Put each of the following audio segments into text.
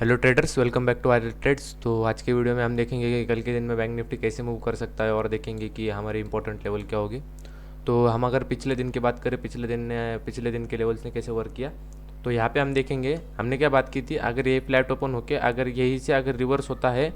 Hello traders, welcome back to our trades. तो आज के वीडियो में हम देखेंगे कि कल के दिन में बैंक निफ्टी कैसे मूव कर सकता है और देखेंगे कि हमारी इंपॉर्टेंट लेवल क्या होगी। तो हम अगर पिछले दिन की बात करें, पिछले दिन के लेवल्स ने कैसे वर्क किया, तो यहाँ पे हम देखेंगे हमने क्या बात की थी। अगर ये फ्लैट ओपन होके अगर यहीं से अगर रिवर्स होता है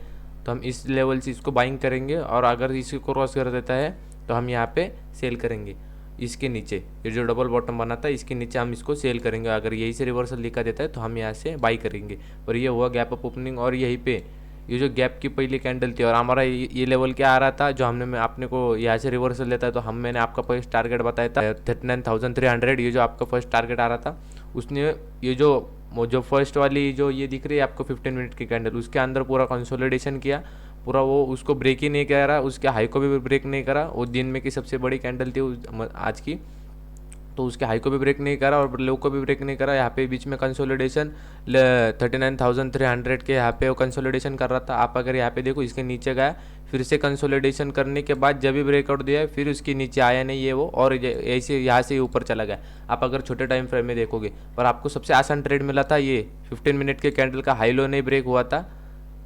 तो हम इस लेवल से इसको बाइंग करेंगे, और अगर इसको क्रॉस कर देता है तो हम यहाँ पे सेल करेंगे। इसके नीचे ये जो डबल बॉटम बना था इसके नीचे हम इसको सेल करेंगे। अगर यही से रिवर्सल दिखा देता है तो हम यहाँ से बाई करेंगे। पर ये हुआ गैप अप ओपनिंग, और यहीं पे ये जो गैप की पहली कैंडल थी और हमारा ये लेवल क्या आ रहा था जो हमने मैं आपने को यहाँ से रिवर्सल देता है तो मैंने आपका फर्स्ट टारगेट बताया था 39,300। ये जो आपका फर्स्ट टारगेट आ रहा था उसने ये जो फर्स्ट वाली जो ये दिख रही है आपको 15 मिनट की कैंडल, उसके अंदर पूरा कंसोलिडेशन किया पूरा। वो उसको ब्रेक ही नहीं करा, उसके हाई को भी ब्रेक नहीं करा। वो दिन में की सबसे बड़ी कैंडल थी आज की, तो उसके हाई को भी ब्रेक नहीं करा और लो को भी ब्रेक नहीं करा। यहाँ पे बीच में कंसोलिडेशन 39,300 के यहाँ पे वो कंसोलिडेशन कर रहा था। आप अगर यहाँ पे देखो इसके नीचे गया, फिर से कंसोलिडेशन करने के बाद जब भी ब्रेकआउट दिया फिर उसके नीचे आया नहीं है वो, और ऐसे यहाँ से ऊपर चला गया। आप अगर छोटे टाइम फ्रेम में देखोगे, पर आपको सबसे आसान ट्रेड मिला था ये 15 मिनट के कैंडल का हाई लो नहीं ब्रेक हुआ था।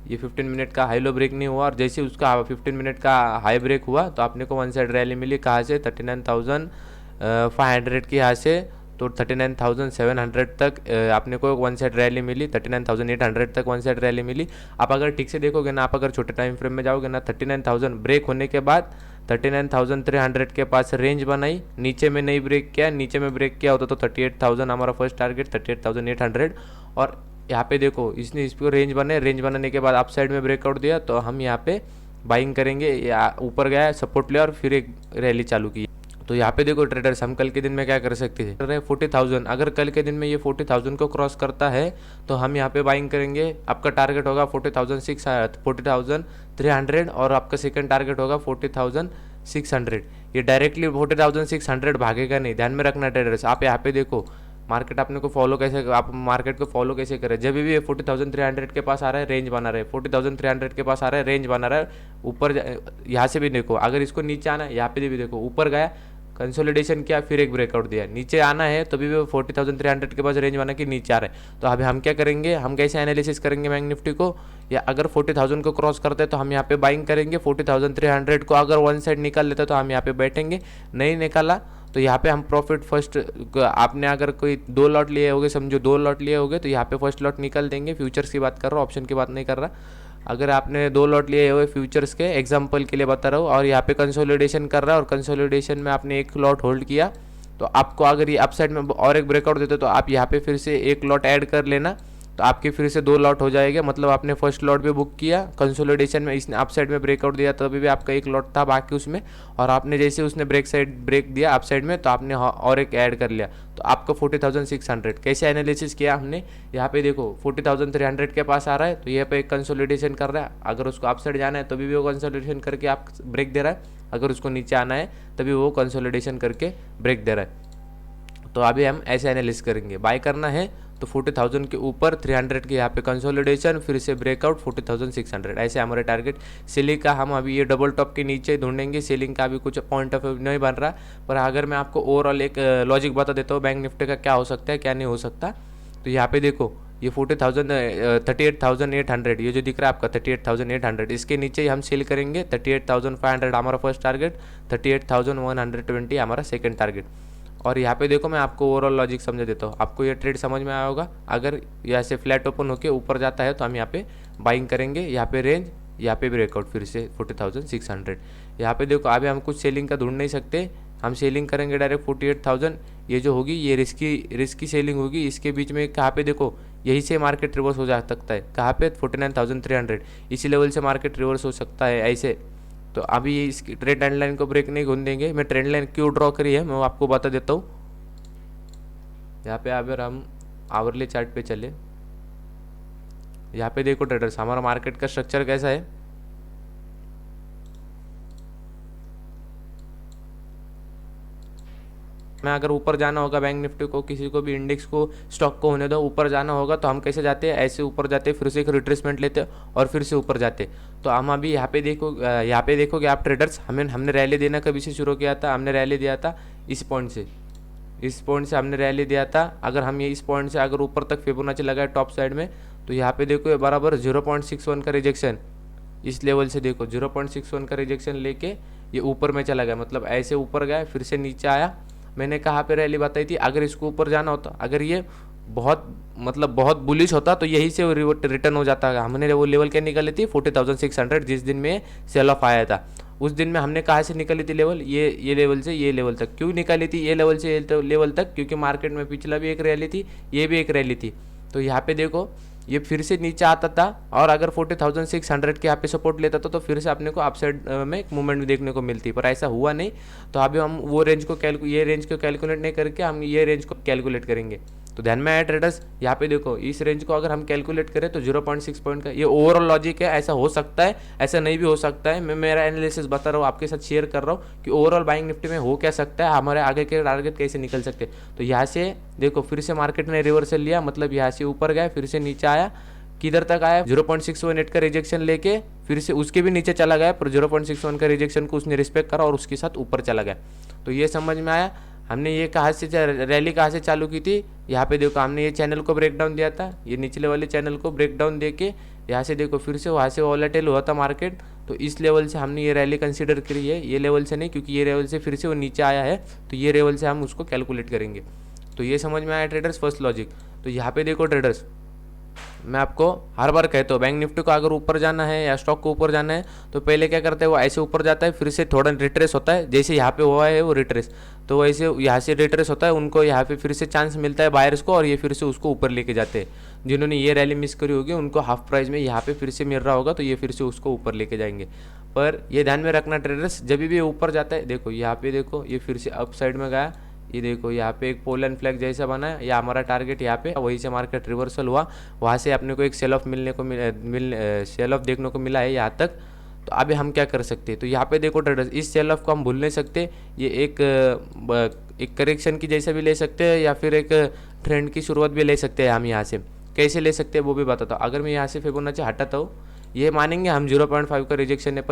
ये 15 मिनट का हाई लो ब्रेक नहीं हुआ, और जैसे उसका 15 मिनट का हाई ब्रेक हुआ तो आपने को वन साइड रैली मिली। कहाँ से? 39,500 की यहाँ से तो 39,700 तक आपने को वन साइड रैली मिली। 39,800 तक वन साइड रैली मिली। आप अगर ठीक से देखोगे ना, आप अगर छोटे टाइम फ्रेम में जाओगे ना, 39,000 ब्रेक होने के बाद 39,300 के पास रेंज बनाई, नीचे में नहीं ब्रेक किया। नीचे में ब्रेक किया होता तो 38,000 हमारा फर्स्ट टारगेट, 38,800। और यहाँ पे देखो इसने इसको रेंज बनाने के बाद अप साइड में ब्रेकआउट दिया तो हम यहाँ पे बाइंग करेंगे। या ऊपर गया, सपोर्ट लिया और फिर एक रैली चालू की। तो यहाँ पे देखो ट्रेडर्स, हम कल के दिन में क्या कर सकते थे, 40,000। अगर कल के दिन में ये 40,000 को क्रॉस करता है तो हम यहाँ पे बाइंग करेंगे। आपका टारगेट होगा 40,300 और आपका सेकंड टारगेट होगा 40,600। ये डायरेक्टली 40,600 भागेगा नहीं, ध्यान में रखना ट्रेडर्स। आप यहाँ पे देखो मार्केट आपने को फॉलो कैसे, आप मार्केट को फॉलो कैसे करें। जब भी ये 40,300 के पास आ रहा है रेंज बना रहा है, 40,300 के पास आ रहा है रेंज बना रहा है ऊपर। यहाँ से भी देखो, अगर इसको नीचे आना है, यहाँ पे भी देखो ऊपर गया, कंसोलिडेशन किया, फिर एक ब्रेकआउट दिया, नीचे आना है तो भी 40,300 के पास रेंज बना के नीचे आ रहा है। तो अभी हम क्या करेंगे, हम कैसे एनालिसिस करेंगे बैंक निफ्टी को, या अगर 40,000 को क्रॉस करते हैं तो हम यहाँ पे बाइंग करेंगे। 40,300 को अगर वन साइड निकाल लेते तो हम यहाँ पे बैठेंगे। नहीं निकाला तो यहाँ पे हम प्रॉफिट फर्स्ट, आपने अगर कोई 2 लॉट लिए होगे, समझो 2 लॉट लिए होगे तो यहाँ पे फर्स्ट लॉट निकाल देंगे। फ्यूचर्स की बात कर रहा हूँ, ऑप्शन की बात नहीं कर रहा। अगर आपने 2 लॉट लिए हुए फ्यूचर्स के, एग्जांपल के लिए बता रहा हूँ, और यहाँ पे कंसोलिडेशन कर रहा है और कंसोलिडेशन में आपने एक लॉट होल्ड किया, तो आपको अगर ये अपसाइड में और एक ब्रेकआउट देते तो आप यहाँ पे फिर से एक लॉट ऐड कर लेना, तो आपके फिर से 2 लॉट हो जाएगा। मतलब आपने फर्स्ट लॉट भी बुक किया कंसोलिडेशन में, इसने अपसाइड में ब्रेकआउट दिया तभी भी आपका एक लॉट था बाकी उसमें, और आपने जैसे उसने ब्रेक दिया अपसाइड में तो आपने और एक ऐड कर लिया, तो आपका 40,600। कैसे एनालिसिस किया हमने, यहाँ पे देखो 40,300 के पास आ रहा है तो यहाँ पे एक कंसोलिडेशन कर रहा है। अगर उसको अपसाइड जाना है तभी भी वो कंसोलिडेशन करके आप ब्रेक दे रहा है, अगर उसको नीचे आना है तभी वो कंसोलिडेशन करके ब्रेक दे रहा है। तो अभी हम ऐसे एनालिसिस करेंगे। बाय करना है तो 40,000 के ऊपर 300 के यहाँ पे कंसोलिडेशन, फिर से ब्रेकआउट 40,600, ऐसे हमारे टारगेट। सेलिंग का हम अभी ये डबल टॉप के नीचे ढूंढेंगे। सेलिंग का अभी कुछ पॉइंट ऑफ व्यू नहीं बन रहा, पर अगर मैं आपको ओवरऑल एक लॉजिक बता देता हूँ बैंक निफ्टी का क्या हो सकता है क्या नहीं हो सकता। तो यहाँ पे देखो ये 38,800 ये जो दिख रहा है आपका 38,800, इसके नीचे ही हम सेल करेंगे। 38,500 हमारा फर्स्ट टारगेट, 38,120 हमारा सेकेंड टारगेट। और यहाँ पे देखो मैं आपको ओवरऑल लॉजिक समझा देता हूँ, आपको ये ट्रेड समझ में आया होगा। अगर यहाँ से फ्लैट ओपन होके ऊपर जाता है तो हम यहाँ पे बाइंग करेंगे। यहाँ पे रेंज, यहाँ पे ब्रेकआउट, फिर से 40,600। यहाँ पे देखो अभी हम कुछ सेलिंग का ढूंढ नहीं सकते, हम सेलिंग करेंगे डायरेक्ट 48,000। ये जो होगी ये रिस्की सेलिंग होगी। इसके बीच में कहाँ पे देखो यही से मार्केट रिवर्स हो जा सकता है। कहाँ पे? 49,300, इसी लेवल से मार्केट रिवर्स हो सकता है ऐसे। तो अभी इस ट्रेंड लाइन को ब्रेक नहीं होने देंगे। मैं ट्रेंड लाइन क्यों ड्रॉ करी है मैं आपको बता देता हूँ। यहाँ पे अगर हम आवरली चार्ट पे चले, यहाँ पे देखो ट्रेडर्स हमारा मार्केट का स्ट्रक्चर कैसा है। मैं अगर ऊपर जाना होगा बैंक निफ्टी को, किसी को भी इंडेक्स को, स्टॉक को होने दो, ऊपर जाना होगा तो हम कैसे जाते हैं, ऐसे ऊपर जाते हैं, फिर से एक रिट्रेसमेंट लेते हैं और फिर से ऊपर जाते। तो हम अभी यहाँ पे देखोगे आप ट्रेडर्स, हमने रैली देना कभी से शुरू किया था, हमने रैली दिया था इस पॉइंट से हमने रैली दिया था। अगर हम ये इस पॉइंट से अगर ऊपर तक फिबोनाची लगाए टॉप साइड में तो यहाँ पे देखो ये बराबर 0.61 का रिजेक्शन, इस लेवल से देखो 0.61 का रिजेक्शन लेके ये ऊपर में चला गया, मतलब ऐसे ऊपर गया फिर से नीचे आया। मैंने कहाँ पे रैली बताई थी, अगर इसको ऊपर जाना होता, अगर ये बहुत मतलब बहुत बुलिश होता तो यही से रिटर्न हो जाता है। हमने वो लेवल क्या निकाली थी 40,600, जिस दिन में सेल ऑफ आया था उस दिन में हमने कहाँ से निकाली थी लेवल, ये लेवल से ये लेवल तक। क्यों निकाली थी ये लेवल से ये लेवल तक, क्योंकि मार्केट में पिछला भी एक रैली थी, ये भी एक रैली थी। तो यहाँ पे देखो ये फिर से नीचे आता था और अगर 40,600 के यहाँ पे सपोर्ट लेता था तो फिर से अपने को अपसाइड में एक मूवमेंट देखने को मिलती, पर ऐसा हुआ नहीं। तो अभी हम वो रेंज को ये रेंज को कैलकुलेट नहीं करके हम ये रेंज को कैलकुलेट करेंगे। तो ध्यान में आया ट्रेडर्स, यहाँ पे देखो इस रेंज को अगर हम कैलकुलेट करें तो 0.6 पॉइंट का ये ओवरऑल लॉजिक है। ऐसा हो सकता है, ऐसा नहीं भी हो सकता है। मैं मेरा एनालिसिस बता रहा हूँ, आपके साथ शेयर कर रहा हूँ कि ओवरऑल बाइंग निफ्टी में हो क्या सकता है, हमारे आगे के टारगेट कैसे निकल सकते हैं। तो यहाँ से देखो फिर से मार्केट ने रिवर्सल लिया, मतलब यहाँ से ऊपर गया फिर से नीचे आया, किधर तक आया 0.618 का रिजेक्शन लेके फिर से उसके भी नीचे चला गया, पर 0.61 का रिजेक्शन को उसने रिस्पेक्ट करा और उसके साथ ऊपर चला गया। तो ये समझ में आया हमने ये कहाँ से रैली कहाँ से चालू की थी। यहाँ पे देखो हमने ये चैनल को ब्रेक डाउन दिया था, ये निचले वाले चैनल को ब्रेक डाउन दे के यहाँ से देखो फिर से वहाँ से वॉलेटाइल हुआ था मार्केट। तो इस लेवल से हमने ये रैली कंसीडर करी है, ये लेवल से नहीं, क्योंकि ये लेवल से फिर से वो नीचे आया है, तो ये लेवल से हम उसको कैलकुलेट करेंगे। तो ये समझ में आया ट्रेडर्स फर्स्ट लॉजिक। तो यहाँ पे देखो ट्रेडर्स, मैं आपको हर बार कहता हूँ बैंक निफ्टी को अगर ऊपर जाना है या स्टॉक को ऊपर जाना है तो पहले क्या करता है, वो ऐसे ऊपर जाता है फिर से थोड़ा रिट्रेस होता है, जैसे यहाँ पे हुआ है वो रिट्रेस, तो वैसे यहाँ से रिट्रेस होता है, उनको यहाँ पे फिर से चांस मिलता है बायर्स को और ये फिर से उसको ऊपर लेके जाते हैं। जिन्होंने ये रैली मिस करी होगी उनको हाफ प्राइस में यहाँ पे फिर से मिल रहा होगा, तो ये फिर से उसको ऊपर लेके जाएंगे। पर ये ध्यान में रखना ट्रेडर्स, जब भी ऊपर जाता है देखो यहाँ पे देखो ये फिर से अप साइड में गया, ये देखो यहाँ पे एक पोल एंड फ्लैग जैसा बना है, या हमारा टारगेट यहाँ पे, वहीं से मार्केट रिवर्सल हुआ, वहाँ से अपने को एक सेल ऑफ सेल ऑफ देखने को मिला है यहाँ तक। तो अभी हम क्या कर सकते हैं, तो यहाँ पे देखो ट्रेडर्स, इस सेल ऑफ को हम भूल नहीं सकते, ये एक करेक्शन की जैसा भी ले सकते हैं या फिर एक ट्रेंड की शुरुआत भी ले सकते हैं हम यहाँ से। कैसे ले सकते हैं वो भी बताता हूँ। अगर मैं यहाँ से फिबोनाची हटाता हूँ, ये मानेंगे हम 0.5 का रिजेक्शन है,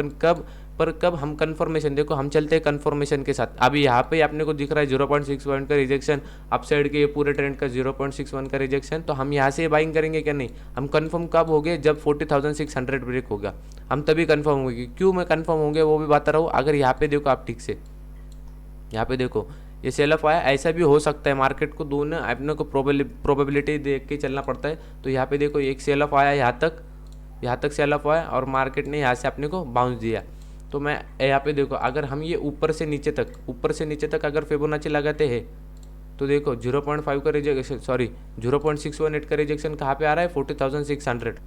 पर कब हम कंफर्मेशन, देखो हम चलते हैं कंफर्मेशन के साथ। अभी यहाँ पे आपने को दिख रहा है 0.61 का रिजेक्शन, अपसाइड के ये पूरे ट्रेंड का 0.61 का रिजेक्शन, तो हम यहाँ से बाइंग करेंगे क्या, नहीं। हम कंफर्म कब हो गए, जब 40,600 ब्रेक होगा, हम तभी कंफर्म होंगे। क्यों मैं कंफर्म होंगे वो भी बता रहा हूँ। अगर यहाँ पे देखो आप ठीक से, यहाँ पे देखो ये सेल ऑफ आया, ऐसा भी हो सकता है, मार्केट को दोनों अपने को प्रोबेबिलिटी देख के चलना पड़ता है। तो यहाँ पे देखो एक सेल ऑफ आया, यहाँ तक सेल ऑफ आया और मार्केट ने यहाँ से अपने को बाउंस दिया। तो मैं यहाँ पे देखो, अगर हम ये ऊपर से नीचे तक अगर फिबोनाची लगाते हैं तो देखो 0.5 का रिजेक्शन, 0.618 का रिजेक्शन कहाँ पे आ रहा है, 40,600।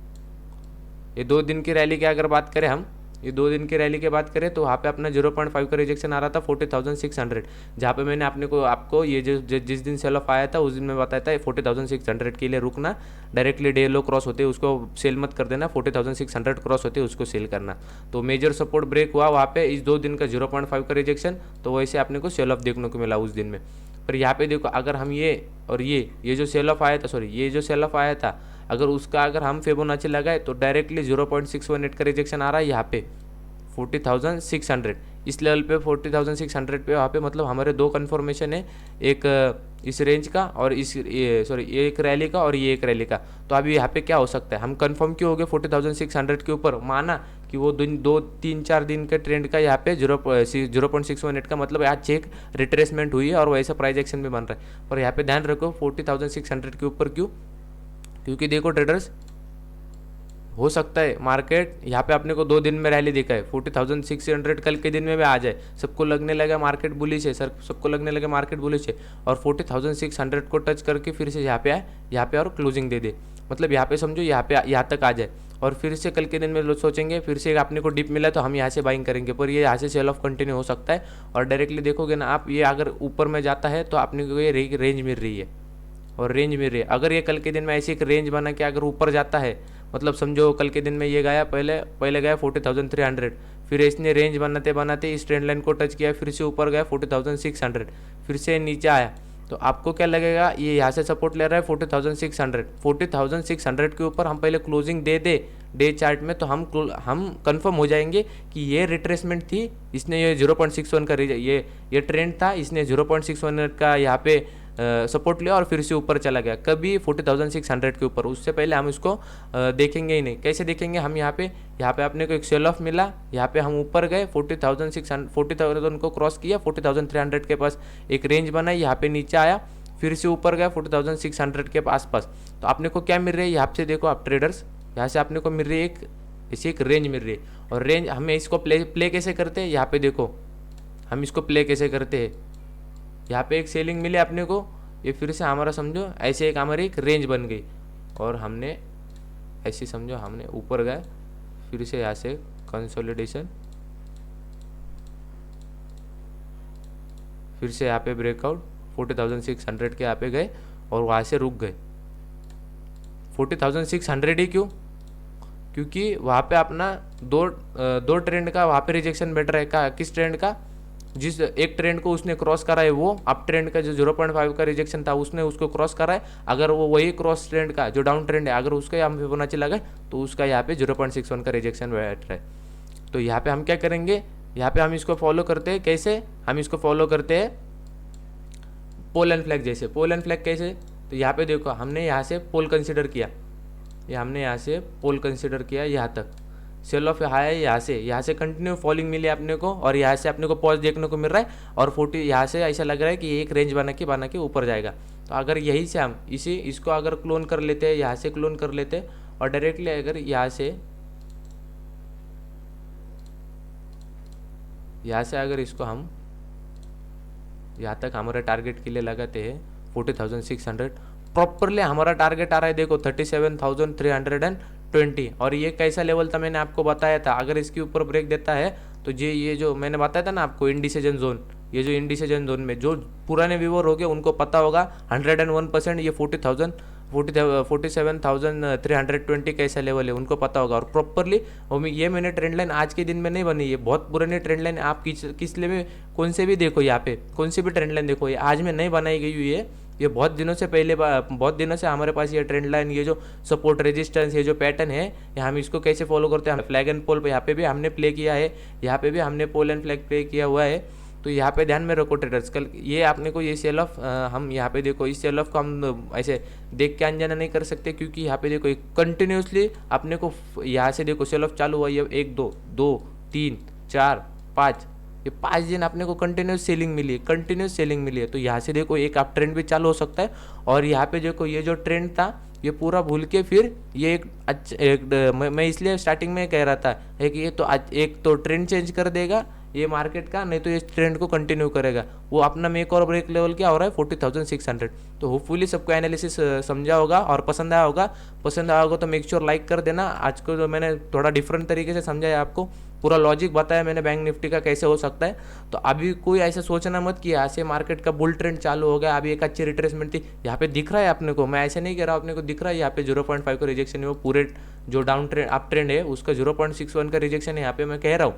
ये 2 दिन की रैली की अगर बात करें हम, ये 2 दिन की रैली की बात करें तो वहाँ पे अपना 0.5 का रिजेक्शन आ रहा था 40,600, जहाँ पे मैंने आपको ये जिस दिन सेल ऑफ आया था उस दिन मैं बताया था 40,600 के लिए रुकना, डायरेक्टली डे लो क्रॉस होते उसको सेल मत कर देना, 40,600 क्रॉस होते उसको सेल करना। तो मेजर सपोर्ट ब्रेक हुआ वहाँ पे इस 2 दिन का 0.5 का रिजेक्शन, तो वैसे अपने को सेल ऑफ देखने को मिला उस दिन में। पर यहाँ पे देखो अगर हम ये और ये जो सेल ऑफ आया था, ये जो सेल ऑफ आया था, अगर हम फिबोनाची लगाए तो डायरेक्टली 0.618 का रिजेक्शन आ रहा है यहाँ पे 40,600, इस लेवल पे 40,600 पे वहाँ पे, मतलब हमारे 2 कन्फर्मेशन है, एक इस रेंज का और ये एक रैली का और ये एक रैली का। तो अभी यहाँ पे क्या हो सकता है, हम कंफर्म क्यों हो गए 40,600 के ऊपर, माना कि वो 2-3-4 दिन के ट्रेंड का यहाँ पे 0.618 का, मतलब आज चेक रिट्रेसमेंट हुई है और वैसा प्राइस एक्शन भी बन रहा है। पर यहाँ पे ध्यान रखो 40,600 के ऊपर क्यों, क्योंकि देखो ट्रेडर्स, हो सकता है मार्केट यहाँ पे अपने को 2 दिन में रैली दिखा है, 40,600 कल के दिन में भी आ जाए, सबको लगने लगा मार्केट बुलिश है, सबको लगने लगा मार्केट बुलिश है, और 40,600 को टच करके फिर से यहाँ पे आए, यहाँ पे और क्लोजिंग दे दे, मतलब यहाँ पे समझो यहाँ तक आ जाए, और फिर से कल के दिन में लोग सोचेंगे फिर से अपने को डिप मिला तो हम यहाँ से बाइंग करेंगे, पर ये यहाँ से सेल ऑफ कंटिन्यू हो सकता है। और डायरेक्टली देखोगे ना आप, ये अगर ऊपर में जाता है तो अपने को ये रेंज मिल रही है, और रेंज मिल रही है। अगर ये कल के दिन में ऐसी एक रेंज बना के अगर ऊपर जाता है, मतलब समझो कल के दिन में ये गया, पहले गया 40,300, फिर इसने रेंज बनाते इस ट्रेंड लाइन को टच किया, फिर से ऊपर गया 40,600, फिर से नीचे आया, तो आपको क्या लगेगा, ये यहाँ से सपोर्ट ले रहा है 40,600 के ऊपर हम पहले क्लोजिंग दे डे चार्ट में, तो हम कंफर्म हो जाएंगे कि ये रिट्रेसमेंट थी, इसने ये 0.61 का ये ट्रेंड था, इसने 0.61 का यहाँ पे सपोर्ट लिया और फिर से ऊपर चला गया, कभी 40,600 के ऊपर। उससे पहले हम इसको देखेंगे ही नहीं। कैसे देखेंगे हम? यहाँ पे अपने को एक सेल ऑफ मिला, यहाँ पे हम ऊपर गए, 40,000 को क्रॉस किया, 40,300 के पास एक रेंज बनाई, यहाँ पे नीचे आया, फिर से ऊपर गया 40,600 के आसपास। तो आपने को क्या मिल रही है यहाँ से? देखो आप ट्रेडर्स, यहाँ से आपने को मिल रही है इसी एक रेंज मिल रही है। और रेंज हमें इसको प्ले कैसे करते हैं? यहाँ पे देखो हम इसको प्ले कैसे करते हैं। यहाँ पे एक सेलिंग मिली अपने को, ये फिर से हमारा समझो ऐसे एक हमारी एक रेंज बन गई, और हमने ऐसे समझो हमने ऊपर गए, फिर से यहाँ से कंसोलिडेशन, फिर से यहाँ पे ब्रेकआउट 40,600 के यहाँ पे गए और वहाँ से रुक गए। 40,600 ही क्यों? क्योंकि वहाँ पे अपना दो ट्रेंड का वहाँ पे रिजेक्शन बैठ रहा है। का किस ट्रेंड का? जिस एक ट्रेंड को उसने क्रॉस करा है, वो अप ट्रेंड का जो 0.5 का रिजेक्शन था उसने उसको क्रॉस करा है। अगर वो वही क्रॉस ट्रेंड का जो डाउन ट्रेंड है, अगर उसका यहाँ फिबोनाची लगा तो उसका यहाँ पे 0.61 का रिजेक्शन बैठ रहा है। तो यहाँ पे हम क्या करेंगे? यहाँ पे हम इसको फॉलो करते हैं। कैसे हम इसको फॉलो करते हैं? पोल एंड फ्लैग जैसे। पोल एंड फ्लैग कैसे? तो यहाँ पे देखो हमने यहाँ से पोल कंसिडर किया, ये हमने यहाँ से पोल कंसिडर किया, यहाँ तक सेल ऑफ हाई है, यहाँ से कंटिन्यू फॉलिंग मिली अपने को, और यहाँ से अपने को पॉज देखने को मिल रहा है, और 40 यहाँ से ऐसा लग रहा है कि ये एक रेंज बना के ऊपर जाएगा। तो अगर यही से हम इसको अगर क्लोन कर लेते हैं, यहाँ से क्लोन कर लेते हैं, और डायरेक्टली अगर यहाँ से अगर इसको हम यहाँ तक हमारे टारगेट के लिए लगाते हैं 40,600, प्रॉपरली हमारा टारगेट आ रहा है देखो 37,320। और ये कैसा लेवल था मैंने आपको बताया था, अगर इसके ऊपर ब्रेक देता है तो ये जो मैंने बताया था ना आपको इंडिसीजन जोन, ये जो इंडिसीजन जोन में जो पुराने व्यूअर हो गए उनको पता होगा 101% ये 47,320 कैसा लेवल है उनको पता होगा। और प्रॉपरली ये मैंने ट्रेंड लाइन आज के दिन में नहीं बनी, ये बहुत पुरानी ट्रेंड लाइन। आप किस लिए में कौन से भी देखो, यहाँ पे कौन सी भी ट्रेंड लाइन देखो, ये आज में नहीं बनाई गई हुई है, ये बहुत दिनों से पहले, बहुत दिनों से हमारे पास ये ट्रेंड लाइन, ये जो सपोर्ट रेजिस्टेंस, ये जो पैटर्न है, ये हम इसको कैसे फॉलो करते हैं? फ्लैग एंड पोल पे यहाँ पे भी हमने प्ले किया है, यहाँ पे भी हमने पोल एंड फ्लैग प्ले किया हुआ है। तो यहाँ पे ध्यान में रखो ट्रेडर्स, कल ये आपने को ये सेल ऑफ, हम यहाँ पे देखो इस सेल ऑफ को हम ऐसे देख के अनजाना नहीं कर सकते, क्योंकि यहाँ पे देखो कंटिन्यूसली अपने को यहाँ से देखो सेल ऑफ चालू हुआ, ये 1 2 3 4 5, ये 5 दिन अपने को कंटिन्यूस सेलिंग मिली है। तो यहाँ से देखो एक अप ट्रेंड भी चालू हो सकता है, और यहाँ पे देखो ये जो ट्रेंड था ये पूरा भूल के फिर ये मैं इसलिए स्टार्टिंग में कह रहा था कि ये तो एक तो ट्रेंड चेंज कर देगा ये मार्केट का, नहीं तो इस ट्रेंड को कंटिन्यू करेगा। वो अपना मेक और ब्रेक लेवल क्या हो रहा है 40,600। तो होपफुली सबको एनालिसिस समझा होगा और पसंद आया होगा तो मेक श्योर लाइक कर देना। आज को जो मैंने थोड़ा डिफरेंट तरीके से समझाया, आपको पूरा लॉजिक बताया मैंने बैंक निफ्टी का कैसे हो सकता है। तो अभी कोई ऐसा सोचना मत कि यहाँ से मार्केट का बुल ट्रेंड चालू हो गया, अभी एक अच्छी रिट्रेसमेंट थी, यहाँ पे दिख रहा है अपने को, मैं ऐसे नहीं कह रहा, अपने को दिख रहा है यहाँ पे 0.5 का रिजेक्शन है, वो पूरे जो डाउन ट्रेंड अप ट्रेंड है उसका 0.61 का रिजेक्शन है, यहाँ पे मैं कह रहा हूँ,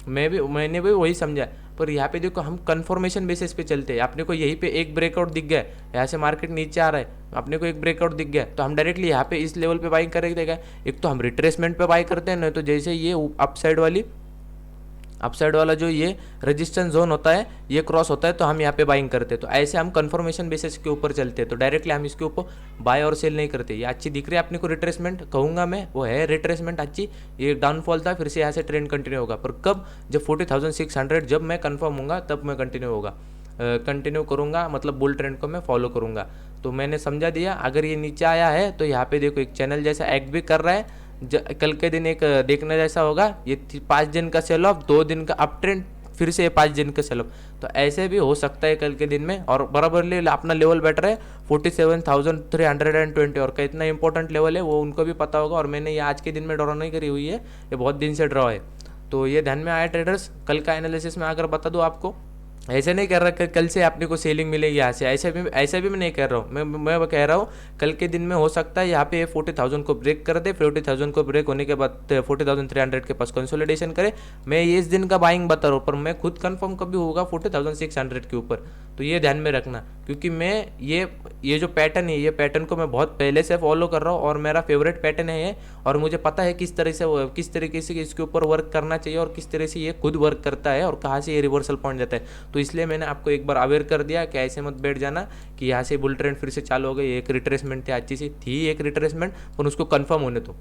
मैंने भी वही समझा। पर यहाँ पे देखो हम कंफर्मेशन बेसिस पे चलते हैं, अपने को यहीं पे एक ब्रेकआउट दिख गया, यहाँ से मार्केट नीचे आ रहा है, अपने को एक ब्रेकआउट दिख गया, तो हम डायरेक्टली यहाँ पे इस लेवल पे बाइंग करेंगे। देगा एक तो हम रिट्रेसमेंट पे बाई करते हैं, नहीं तो जैसे ये अपसाइड वाला जो ये रेजिस्टेंस जोन होता है ये क्रॉस होता है तो हम यहाँ पे बाइंग करते हैं। तो ऐसे हम कंफर्मेशन बेसिस के ऊपर चलते हैं, तो डायरेक्टली हम इसके ऊपर बाय और सेल नहीं करते। ये अच्छी दिख रही है अपने को रिट्रेसमेंट, कहूँगा मैं वो है रिट्रेसमेंट अच्छी, ये डाउनफॉल था, फिर से यहाँ से ट्रेंड कंटिन्यू होगा। पर कब? जब 40,600 जब मैं कंफर्म होगा तब मैं कंटिन्यू करूँगा, मतलब बुल ट्रेंड को मैं फॉलो करूँगा। तो मैंने समझा दिया। अगर ये नीचे आया है तो यहाँ पे देखो एक चैनल जैसा एक्ट भी कर रहा है, कल के दिन एक देखने जैसा होगा, ये 5 दिन का सेल ऑफ, 2 दिन का अप ट्रेंड, फिर से 5 दिन का सेल ऑफ, तो ऐसे भी हो सकता है कल के दिन में। और बराबर अपना लेवल बैठ रहा है 47,320, और कितना इंपॉर्टेंट लेवल है वो उनको भी पता होगा। और मैंने ये आज के दिन में ड्रॉ नहीं करी हुई है, ये बहुत दिन से ड्रॉ है, तो ये ध्यान में आया ट्रेडर्स। कल का एनालिसिस में अगर बता दूँ आपको, ऐसे नहीं कह रहा कि कल से आपने को सेलिंग मिलेगी यहाँ से, ऐसे भी मैं नहीं कह रहा हूँ। मैं कह रहा हूँ कल के दिन में हो सकता है यहाँ पे 40,000 को ब्रेक कर दे, 40,000 को ब्रेक होने के बाद 40,300 के पास कंसोलिडेशन करे। मैं ये इस दिन का बाइंग बता रहा हूँ, पर मैं खुद कंफर्म कभी होगा 40,600 के ऊपर। तो ये ध्यान में रखना, क्योंकि मैं ये जो पैटर्न है, ये पैटर्न को मैं बहुत पहले से फॉलो कर रहा हूँ और मेरा फेवरेट पैटर्न है ये, और मुझे पता है किस तरीके से इसके ऊपर वर्क करना चाहिए और किस तरह से ये खुद वर्क करता है और कहाँ से ये रिवर्सल पॉइंट जाता है। तो इसलिए मैंने आपको एक बार अवेयर कर दिया कि ऐसे मत बैठ जाना कि यहाँ से बुल ट्रेंड फिर से चालू हो गई। एक रिट्रेसमेंट थी, अच्छी सी थी एक रिट्रेसमेंट, पर उसको कन्फर्म होने दो।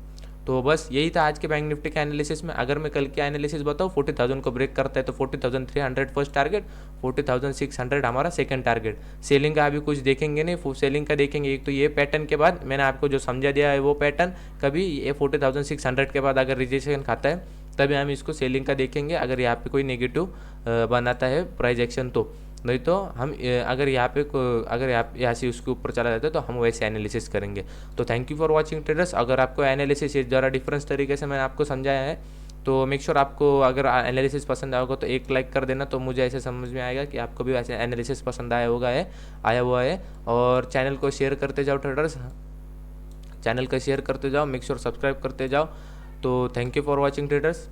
तो बस यही था आज के बैंक निफ्टी के एनालिसिस में। अगर मैं कल के एनालिसिस बताऊँ, 40,000 को ब्रेक करता है तो 40,300 फर्स्ट टारगेट, 40,600 हमारा सेकंड टारगेट। सेलिंग का अभी कुछ देखेंगे नहीं, सेलिंग का देखेंगे एक तो ये पैटर्न के बाद मैंने आपको जो समझा दिया है वो पैटर्न, कभी ये 40,600 के बाद अगर रिजेक्शन खाता है तभी हम इसको सेलिंग का देखेंगे, अगर यहाँ पे कोई नेगेटिव बनाता है प्राइस एक्शन तो। नहीं तो हम अगर यहाँ से उसके ऊपर चला जाता है तो हम वैसे एनालिसिस करेंगे। तो thank you for watching traders. अगर आपको एनालिसिस ज़रा डिफरेंस तरीके से मैंने आपको समझाया है तो मेक श्योर आपको अगर एनालिसिस पसंद आया होगा तो एक लाइक कर देना, तो मुझे ऐसे समझ में आएगा कि आपको भी ऐसे एनालिसिस पसंद आया हुआ है। और चैनल को शेयर करते जाओ ट्रेडर्स, चैनल को शेयर करते जाओ, मेक श्योर सब्सक्राइब करते जाओ। तो thank you for watching traders.